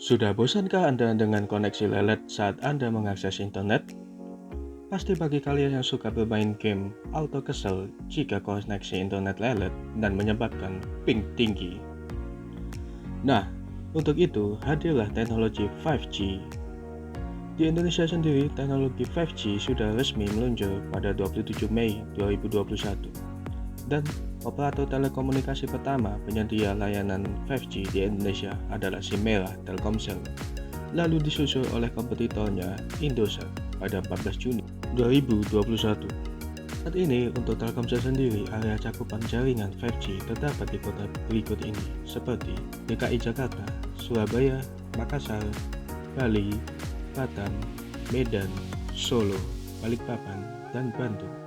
Sudah bosankah Anda dengan koneksi lelet saat Anda mengakses internet? Pasti bagi kalian yang suka bermain game, auto kesel jika koneksi internet lelet dan menyebabkan ping tinggi. Nah, untuk itu hadirlah teknologi 5G. Di Indonesia sendiri, teknologi 5G sudah resmi meluncur pada 27 Mei 2021. Dan operator telekomunikasi pertama penyedia layanan 5G di Indonesia adalah Simera Telkomsel, lalu disusul oleh kompetitornya Indosat pada 14 Juni 2021. Saat ini untuk Telkomsel sendiri, area cakupan jaringan 5G terdapat di kota berikut ini seperti DKI Jakarta, Surabaya, Makassar, Bali, Batam, Medan, Solo, Balikpapan, dan Bandung.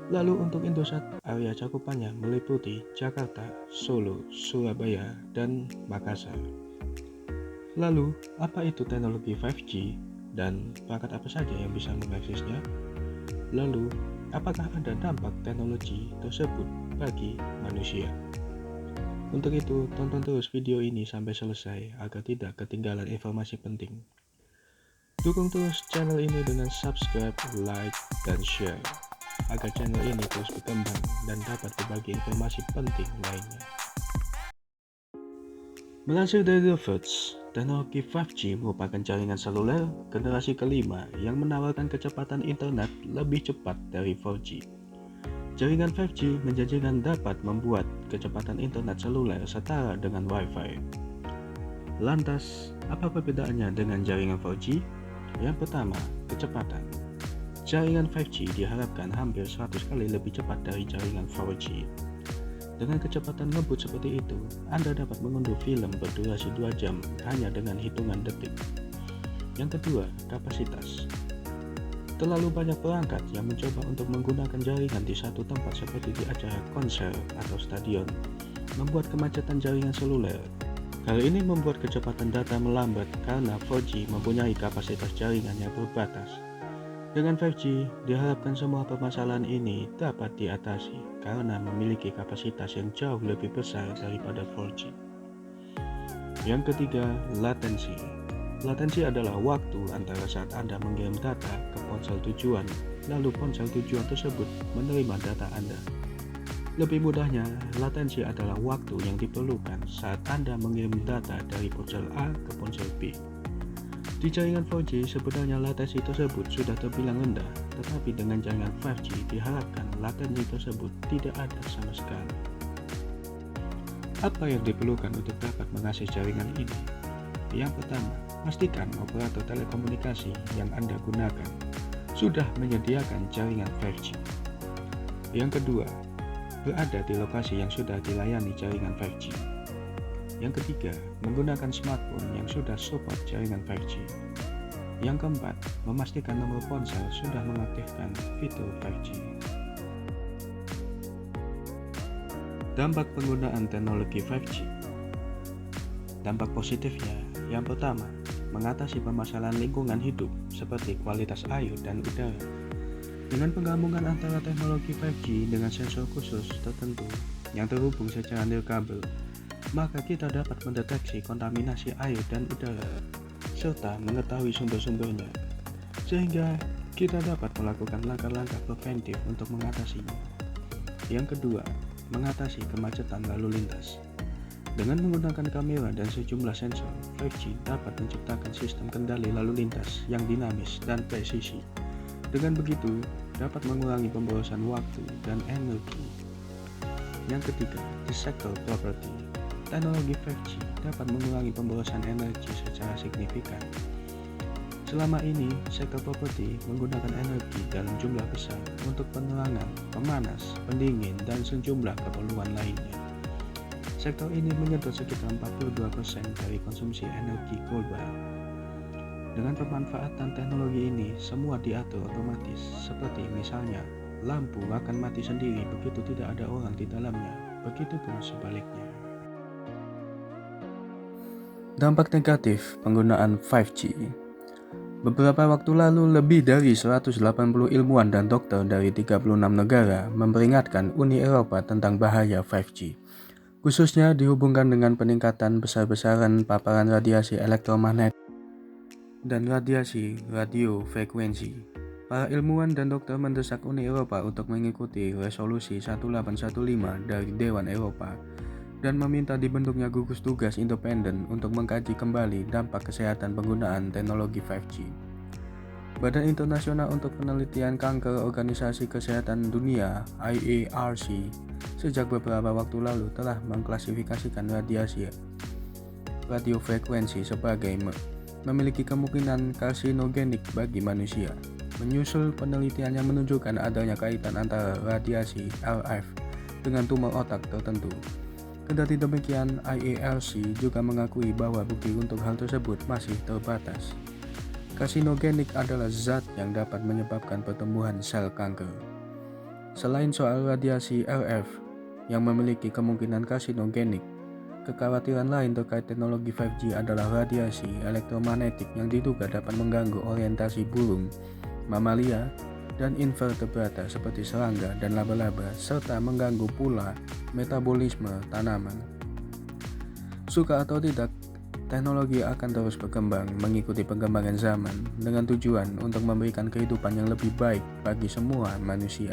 Lalu untuk Indosat, area cakupannya meliputi Jakarta, Solo, Surabaya, dan Makassar. Lalu, apa itu teknologi 5G dan perangkat apa saja yang bisa mengaksesnya? Lalu, apakah ada dampak teknologi tersebut bagi manusia? Untuk itu, tonton terus video ini sampai selesai agar tidak ketinggalan informasi penting. Dukung terus channel ini dengan subscribe, like, dan share agar channel ini terus berkembang dan dapat berbagi informasi penting lainnya. Melansir dari The Verge, teknologi 5G merupakan jaringan seluler generasi kelima yang menawarkan kecepatan internet lebih cepat dari 4G. Jaringan 5G menjanjikan dapat membuat kecepatan internet seluler setara dengan Wi-Fi. Lantas, apa perbedaannya dengan jaringan 4G? Yang pertama, kecepatan. Jaringan 5G diharapkan hampir 100 kali lebih cepat dari jaringan 4G. Dengan kecepatan ngebut seperti itu, Anda dapat mengunduh film berdurasi 2 jam hanya dengan hitungan detik. Yang kedua, kapasitas. Terlalu banyak perangkat yang mencoba untuk menggunakan jaringan di satu tempat seperti di acara konser atau stadion, membuat kemacetan jaringan seluler. Hal ini membuat kecepatan data melambat karena 4G mempunyai kapasitas jaringan yang terbatas. Dengan 5G, diharapkan semua permasalahan ini dapat diatasi karena memiliki kapasitas yang jauh lebih besar daripada 4G. Yang ketiga, latensi. Latensi adalah waktu antara saat Anda mengirim data ke ponsel tujuan, lalu ponsel tujuan tersebut menerima data Anda. Lebih mudahnya, latensi adalah waktu yang diperlukan saat Anda mengirim data dari ponsel A ke ponsel B. Di jaringan 4G sebenarnya latensi tersebut sudah terbilang rendah, tetapi dengan jaringan 5G diharapkan latensi tersebut tidak ada sama sekali. Apa yang diperlukan untuk dapat mengakses jaringan ini? Yang pertama, pastikan operator telekomunikasi yang Anda gunakan sudah menyediakan jaringan 5G. Yang kedua, berada di lokasi yang sudah dilayani jaringan 5G. Yang ketiga, menggunakan smartphone yang sudah support jaringan 5G. Yang keempat, memastikan nomor ponsel sudah mengaktifkan fitur 5G. Dampak penggunaan teknologi 5G. Dampak positifnya, yang pertama, mengatasi permasalahan lingkungan hidup seperti kualitas air dan udara. Dengan penggabungan antara teknologi 5G dengan sensor khusus tertentu yang terhubung secara nirkabel, maka kita dapat mendeteksi kontaminasi air dan udara, serta mengetahui sumber-sumbernya, sehingga kita dapat melakukan langkah-langkah preventif untuk mengatasinya. Yang kedua, mengatasi kemacetan lalu lintas. Dengan menggunakan kamera dan sejumlah sensor, 5G dapat menciptakan sistem kendali lalu lintas yang dinamis dan presisi. Dengan begitu, dapat mengurangi pemborosan waktu dan energi. Yang ketiga, di sektor properti. Teknologi 5G dapat mengurangi pemborosan energi secara signifikan. Selama ini, sektor properti menggunakan energi dalam jumlah besar untuk penerangan, pemanas, pendingin, dan sejumlah keperluan lainnya. Sektor ini menyedot sekitar 42% dari konsumsi energi global. Dengan pemanfaatan teknologi ini, semua diatur otomatis, seperti misalnya, lampu akan mati sendiri begitu tidak ada orang di dalamnya, begitupun sebaliknya. Dampak negatif penggunaan 5G. Beberapa waktu lalu, lebih dari 180 ilmuwan dan dokter dari 36 negara memperingatkan Uni Eropa tentang bahaya 5G. khususnya dihubungkan dengan peningkatan besar-besaran paparan radiasi elektromagnetik dan radiasi radiofrekuensi. Para ilmuwan dan dokter mendesak Uni Eropa untuk mengikuti resolusi 1815 dari Dewan Eropa dan meminta dibentuknya gugus tugas independen untuk mengkaji kembali dampak kesehatan penggunaan teknologi 5G. Badan Internasional untuk Penelitian Kanker Organisasi Kesehatan Dunia (IARC) sejak beberapa waktu lalu telah mengklasifikasikan radiasi radiofrekuensi sebagai memiliki kemungkinan karsinogenik bagi manusia. Menyusul penelitian yang menunjukkan adanya kaitan antara radiasi RF dengan tumor otak tertentu. Kendati demikian, IARC juga mengakui bahwa bukti untuk hal tersebut masih terbatas. Karsinogenik adalah zat yang dapat menyebabkan pertumbuhan sel kanker. Selain soal radiasi RF yang memiliki kemungkinan karsinogenik, kekhawatiran lain terkait teknologi 5G adalah radiasi elektromagnetik yang diduga dapat mengganggu orientasi burung, mamalia, dan invertebrata seperti serangga dan laba-laba, serta mengganggu pula metabolisme tanaman. Suka atau tidak, teknologi akan terus berkembang mengikuti perkembangan zaman dengan tujuan untuk memberikan kehidupan yang lebih baik bagi semua manusia.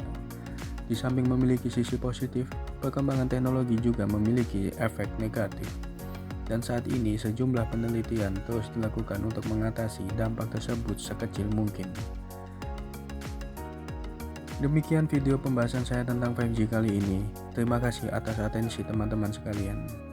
Di samping memiliki sisi positif, perkembangan teknologi juga memiliki efek negatif. Dan saat ini sejumlah penelitian terus dilakukan untuk mengatasi dampak tersebut sekecil mungkin. Demikian video pembahasan saya tentang 5G kali ini. Terima kasih atas atensi teman-teman sekalian.